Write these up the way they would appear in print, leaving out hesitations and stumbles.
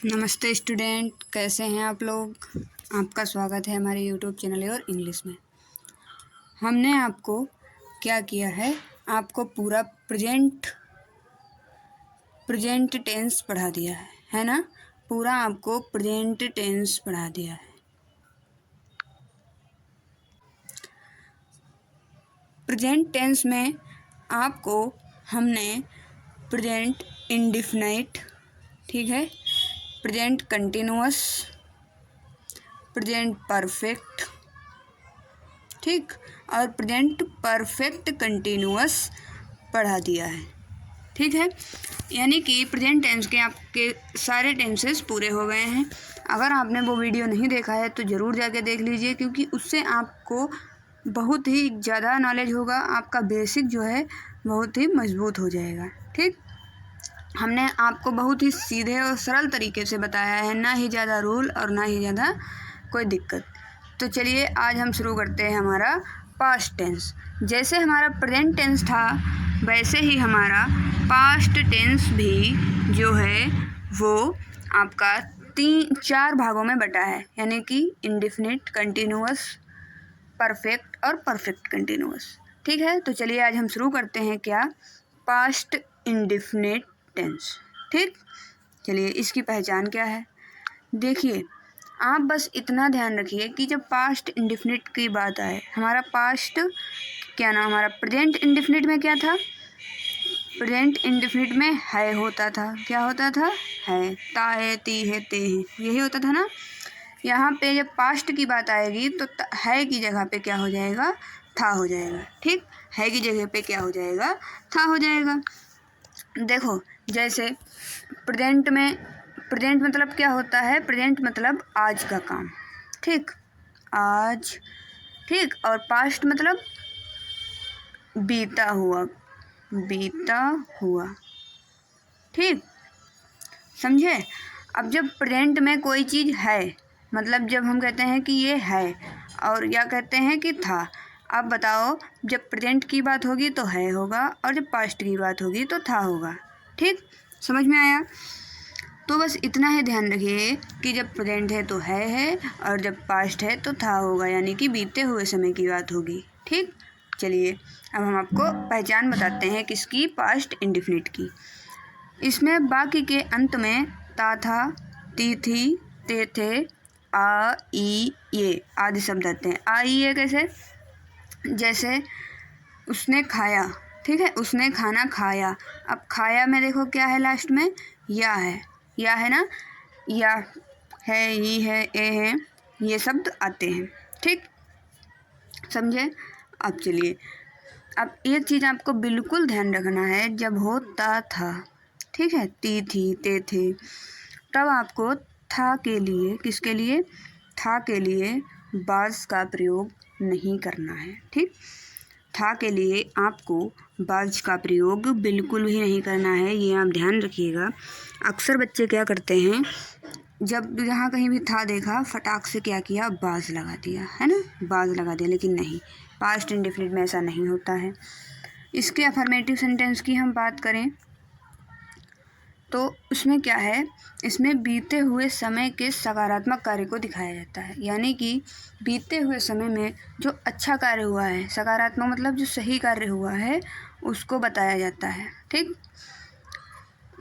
नमस्ते स्टूडेंट, कैसे हैं आप लोग। आपका स्वागत है हमारे यूट्यूब चैनल और इंग्लिश में। हमने आपको क्या किया है, आपको पूरा प्रेजेंट टेंस पढ़ा दिया है ना। पूरा आपको प्रेजेंट टेंस पढ़ा दिया है। प्रेजेंट टेंस में आपको हमने प्रेजेंट इंडेफिनिट, ठीक है, प्रेजेंट कंटिन्यूअस, प्रेजेंट परफेक्ट, ठीक, और प्रेजेंट परफेक्ट कंटिन्यूअस पढ़ा दिया है। ठीक है, यानी कि प्रेजेंट टेंस के आपके सारे टेंसेस पूरे हो गए हैं। अगर आपने वो वीडियो नहीं देखा है तो ज़रूर जाके देख लीजिए, क्योंकि उससे आपको बहुत ही ज़्यादा नॉलेज होगा। आपका बेसिक जो है बहुत ही मजबूत हो जाएगा। ठीक, हमने आपको बहुत ही सीधे और सरल तरीके से बताया है, ना ही ज़्यादा रूल और ना ही ज़्यादा कोई दिक्कत। तो चलिए आज हम शुरू करते हैं हमारा पास्ट टेंस। जैसे हमारा प्रेजेंट टेंस था वैसे ही हमारा पास्ट टेंस भी जो है वो आपका 4 भागों में बटा है, यानी कि इंडेफिनिट, कंटिन्यूअस, परफेक्ट और परफेक्ट कंटिन्यूअस। ठीक है, तो चलिए आज हम शुरू करते हैं क्या, पास्ट इंडेफिनिट टेंस। ठीक, चलिए इसकी पहचान क्या है। देखिए, आप बस इतना ध्यान रखिए कि जब पास्ट इंडेफिनिट की बात आए, हमारा पास्ट क्या ना, हमारा प्रेजेंट इंडेफिनिट में क्या था, प्रेजेंट इंडेफिनिट में है होता था। क्या होता था? है, ता है, ती है, ते है, यही होता था ना। यहाँ पे जब पास्ट की बात आएगी तो है की जगह पे क्या हो जाएगा, था हो जाएगा। ठीक, है की जगह पे क्या हो जाएगा, था हो जाएगा। देखो, जैसे प्रेजेंट में, प्रेजेंट मतलब क्या होता है, प्रेजेंट मतलब आज का काम। ठीक, आज। ठीक, और पास्ट मतलब बीता हुआ, बीता हुआ। ठीक, समझे। अब जब प्रेजेंट में कोई चीज़ है, मतलब जब हम कहते हैं कि ये है, और या कहते हैं कि था। अब बताओ, जब प्रेजेंट की बात होगी तो है होगा, और जब पास्ट की बात होगी तो था होगा। ठीक, समझ में आया। तो बस इतना ही ध्यान रखिए कि जब प्रेजेंट है तो है, और जब पास्ट है तो था होगा, यानी कि बीते हुए समय की बात होगी। ठीक, चलिए अब हम आपको पहचान बताते हैं किसकी, पास्ट इंडेफिनिट की। इसमें बाकी के अंत में ता था, ती थी, ते थे, आ, ई, ये आदि शब्द आते हैं। आ, ई, ये कैसे, जैसे उसने खाया। ठीक है, उसने खाना खाया। अब खाया में देखो क्या है, लास्ट में या है, या है ना, या है, ही है, ए है, ये शब्द आते हैं। ठीक, समझे। अब चलिए, अब एक चीज़ आपको बिल्कुल ध्यान रखना है, जब होता था, ठीक है, ती थी, ते थे, तब आपको था के लिए, किसके लिए, था के लिए बाज का प्रयोग नहीं करना है। ठीक, था के लिए आपको बाज का प्रयोग बिल्कुल भी नहीं करना है, ये आप ध्यान रखिएगा। अक्सर बच्चे क्या करते हैं, जब जहाँ कहीं भी था देखा, फटाक से क्या किया, बाज लगा दिया, है ना, बाज लगा दिया। लेकिन नहीं, पास्ट इंडेफिनिट में ऐसा नहीं होता है। इसके अफर्मेटिव सेंटेंस की हम बात करें तो उसमें क्या है, इसमें बीते हुए समय के सकारात्मक कार्य को दिखाया जाता है, यानी कि बीते हुए समय में जो अच्छा कार्य हुआ है, सकारात्मक मतलब जो सही कार्य हुआ है, उसको बताया जाता है। ठीक,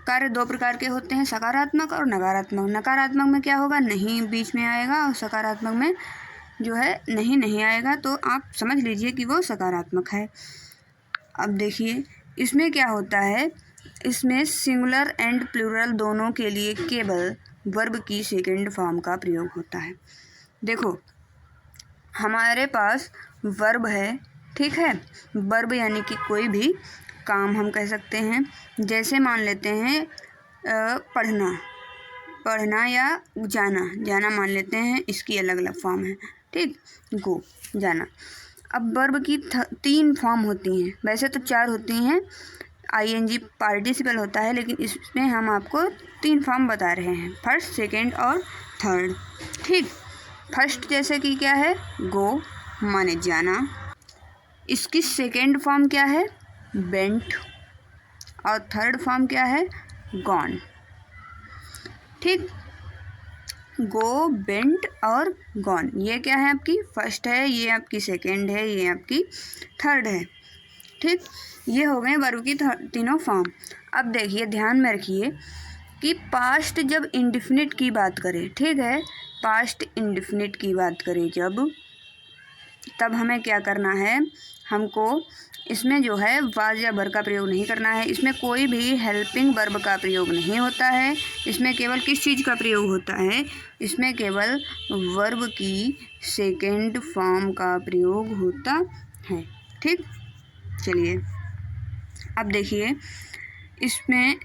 कार्य 2 प्रकार के होते हैं, सकारात्मक और नकारात्मक। नकारात्मक में क्या होगा, नहीं बीच में आएगा, और सकारात्मक में जो है नहीं आएगा, तो आप समझ लीजिए कि वो सकारात्मक है। अब देखिए, इसमें क्या होता है, इसमें सिंगुलर एंड प्लूरल दोनों के लिए केवल वर्ब की सेकंड फॉर्म का प्रयोग होता है। देखो, हमारे पास वर्ब है, ठीक है, वर्ब यानी कि कोई भी काम हम कह सकते हैं। जैसे मान लेते हैं पढ़ना, पढ़ना, या जाना मान लेते हैं, इसकी अलग अलग फॉर्म है। ठीक, गो, जाना। अब वर्ब की 3 फॉर्म होती हैं, वैसे तो 4 होती हैं, ING पार्टिसिपल होता है, लेकिन इसमें हम आपको 3 फॉर्म बता रहे हैं, फर्स्ट, सेकंड और थर्ड। ठीक, फर्स्ट जैसे कि क्या है, गो माने जाना। इसकी सेकंड फॉर्म क्या है, वेंट, और थर्ड फॉर्म क्या है, गॉन। ठीक, गो, बेंट और गॉन। ये क्या है आपकी फर्स्ट है, ये आपकी सेकेंड है, ये आपकी थर्ड है। ठीक, ये हो गए वर्ब की तीनों फॉर्म। अब देखिए ध्यान में रखिए कि पास्ट जब इंडिफिनिट की बात करें, ठीक है, पास्ट इंडिफिनिट की बात करें जब, तब हमें क्या करना है, हमको इसमें जो है वाज या वर का प्रयोग नहीं करना है। इसमें कोई भी हेल्पिंग वर्ब का प्रयोग नहीं होता है। इसमें केवल किस चीज़ का प्रयोग होता है, इसमें केवल वर्ब की सेकेंड फॉर्म का प्रयोग होता है। ठीक, चलिए अब देखिए, इसमें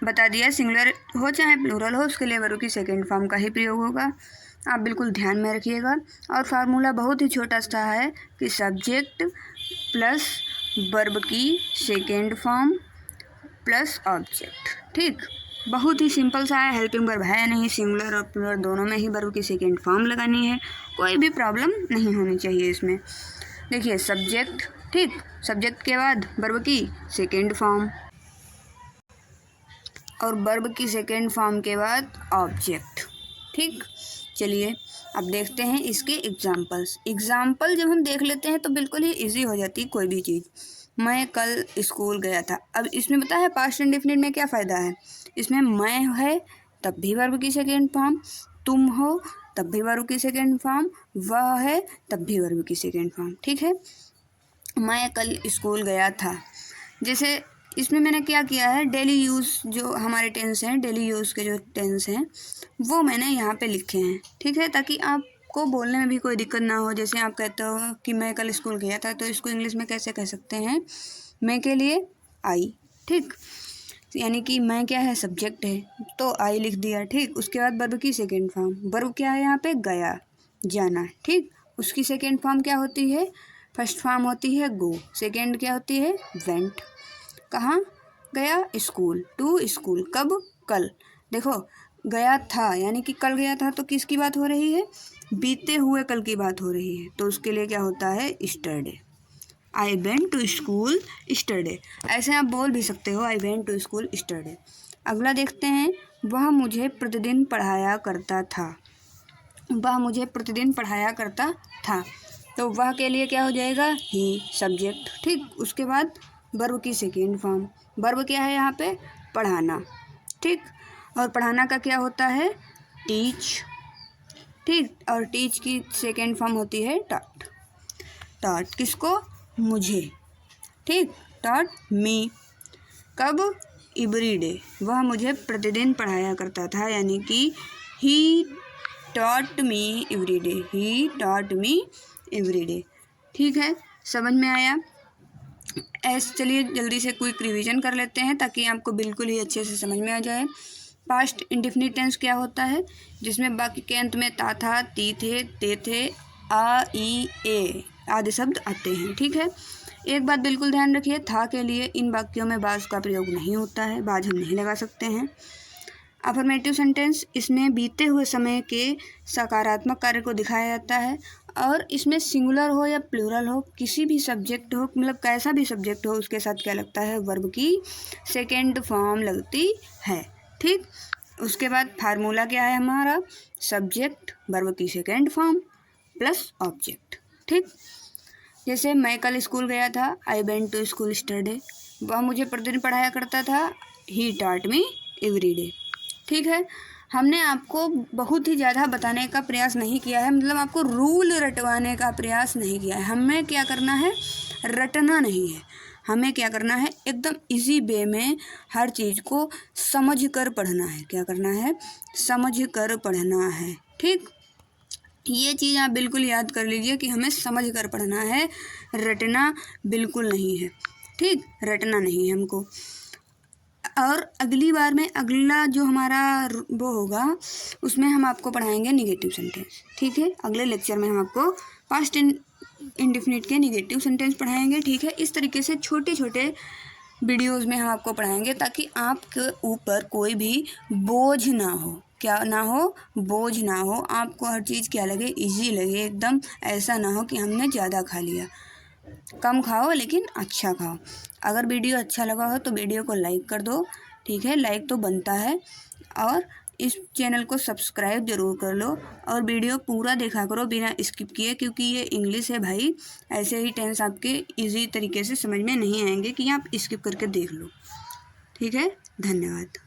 बता दिया सिंगुलर हो चाहे प्लूरल हो, उसके लिए वर्ब की सेकेंड फॉर्म का ही प्रयोग होगा। आप बिल्कुल ध्यान में रखिएगा। और फार्मूला बहुत ही छोटा सा है कि सब्जेक्ट प्लस वर्ब की सेकेंड फॉर्म प्लस ऑब्जेक्ट। ठीक, बहुत ही सिंपल सा है। हेल्पिंग वर्ब है नहीं, सिंगुलर और प्लूरल दोनों में ही वर्ब की सेकेंड फॉर्म लगानी है, कोई भी प्रॉब्लम नहीं होनी चाहिए इसमें। देखिए सब्जेक्ट, ठीक, सब्जेक्ट के बाद वर्ब की सेकेंड फॉर्म और वर्ब की सेकेंड फॉर्म के बाद ऑब्जेक्ट। ठीक, चलिए अब देखते हैं इसके एग्जाम्पल्स। एग्जाम्पल जब हम देख लेते हैं तो बिल्कुल ही इजी हो जाती कोई भी चीज़। मैं कल स्कूल गया था। अब इसमें पता है पास्ट इंडेफिनिट में क्या फ़ायदा है, इसमें मैं है तब भी वर्ब की सेकेंड फॉर्म, तुम हो तब भी वर्ब की सेकेंड फॉर्म, वह है तब भी वर्ब की सेकेंड फॉर्म। ठीक है, मैं कल स्कूल गया था। जैसे इसमें मैंने क्या किया है, डेली यूज़ जो हमारे टेंस हैं, डेली यूज़ के जो टेंस हैं वो मैंने यहाँ पे लिखे हैं। ठीक है, ताकि आपको बोलने में भी कोई दिक्कत ना हो। जैसे आप कहते हो कि मैं कल स्कूल गया था, तो इसको इंग्लिश में कैसे कह सकते हैं, मैं के लिए आई। ठीक, यानी कि मैं क्या है, सब्जेक्ट है तो आई लिख दिया। ठीक, उसके बाद वर्ब की सेकेंड फॉर्म, वर्ब क्या है यहाँ पे, गया, जाना। ठीक, उसकी सेकेंड फॉर्म क्या होती है, फर्स्ट फॉर्म होती है गो, सेकेंड क्या होती है, वेंट। कहाँ गया, स्कूल, टू स्कूल, कब, कल। देखो गया था यानी कि कल गया था, तो किसकी बात हो रही है, बीते हुए कल की बात हो रही है, तो उसके लिए क्या होता है, yesterday. I went to school yesterday, ऐसे आप बोल भी सकते हो, I went to school yesterday. अगला देखते हैं, वह मुझे प्रतिदिन पढ़ाया करता था। वह मुझे प्रतिदिन पढ़ाया करता था, तो वह के लिए क्या हो जाएगा, ही, सब्जेक्ट। ठीक, उसके बाद वर्ब की सेकेंड फॉर्म, वर्ब क्या है यहाँ पे, पढ़ाना। ठीक, और पढ़ाना का क्या होता है, टीच। ठीक, और टीच की सेकेंड फॉर्म होती है टॉट। टॉट किसको, मुझे। ठीक, टॉट मी, कब, एवरीडे, वह मुझे प्रतिदिन पढ़ाया करता था, यानी कि he taught me everyday, he taught me everyday. ठीक है, समझ में आया। ऐसे चलिए जल्दी से क्विक रिवीजन कर लेते हैं ताकि आपको बिल्कुल ही अच्छे से समझ में आ जाए। पास्ट इंडेफिनिट टेंस क्या होता है, जिसमें वाक्य के अंत में ता था, ती थे, ते थे, आ, ई, ए आदि शब्द आते हैं। ठीक है, एक बात बिल्कुल ध्यान रखिए, था के लिए इन वाक्यों में बाज का प्रयोग नहीं होता है, बाज हम नहीं लगा सकते हैं। अफर्मेटिव सेंटेंस, इसमें बीते हुए समय के सकारात्मक कार्य को दिखाया जाता है, और इसमें सिंगुलर हो या प्लूरल हो, किसी भी सब्जेक्ट हो, मतलब कैसा भी सब्जेक्ट हो, उसके साथ क्या लगता है, वर्ब की सेकेंड फॉर्म लगती है। ठीक, उसके बाद फार्मूला क्या है हमारा, सब्जेक्ट वर्ब की सेकेंड फॉर्म प्लस ऑब्जेक्ट। ठीक, जैसे मैं कल स्कूल गया था, I went to school yesterday, वह मुझे प्रतिदिन पढ़ाया करता था, ही टॉट मी एवरीडे। ठीक है, हमने आपको बहुत ही ज़्यादा बताने का प्रयास नहीं किया है, मतलब आपको रूल रटवाने का प्रयास नहीं किया है। हमें क्या करना है, रटना नहीं है, हमें क्या करना है, एकदम इजी वे में हर चीज़ को समझ कर पढ़ना है। क्या करना है, समझ कर पढ़ना है। ठीक, ये चीज़ आप बिल्कुल याद कर लीजिए कि हमें समझ कर पढ़ना है, रटना बिल्कुल नहीं है। ठीक, रटना नहीं है हमको। और अगली बार में अगला जो हमारा वो होगा, उसमें हम आपको पढ़ाएंगे निगेटिव सेंटेंस। ठीक है, अगले लेक्चर में हम आपको पास्ट इंडेफिनिट के निगेटिव सेंटेंस पढ़ाएंगे। ठीक है, इस तरीके से छोटे छोटे वीडियोज़ में हम आपको पढ़ाएंगे ताकि आपके ऊपर कोई भी बोझ ना हो। क्या ना हो, बोझ ना हो, आपको हर चीज़ क्या लगे, इजी लगे एकदम। ऐसा ना हो कि हमने ज़्यादा खा लिया, कम खाओ लेकिन अच्छा खाओ। अगर वीडियो अच्छा लगा हो तो वीडियो को लाइक कर दो। ठीक है, लाइक तो बनता है। और इस चैनल को सब्सक्राइब ज़रूर कर लो और वीडियो पूरा देखा करो बिना स्किप किए, क्योंकि ये इंग्लिश है भाई। ऐसे ही टेंस आपके इजी तरीके से समझ में नहीं आएंगे कि आप स्किप करके देख लो। ठीक है, धन्यवाद।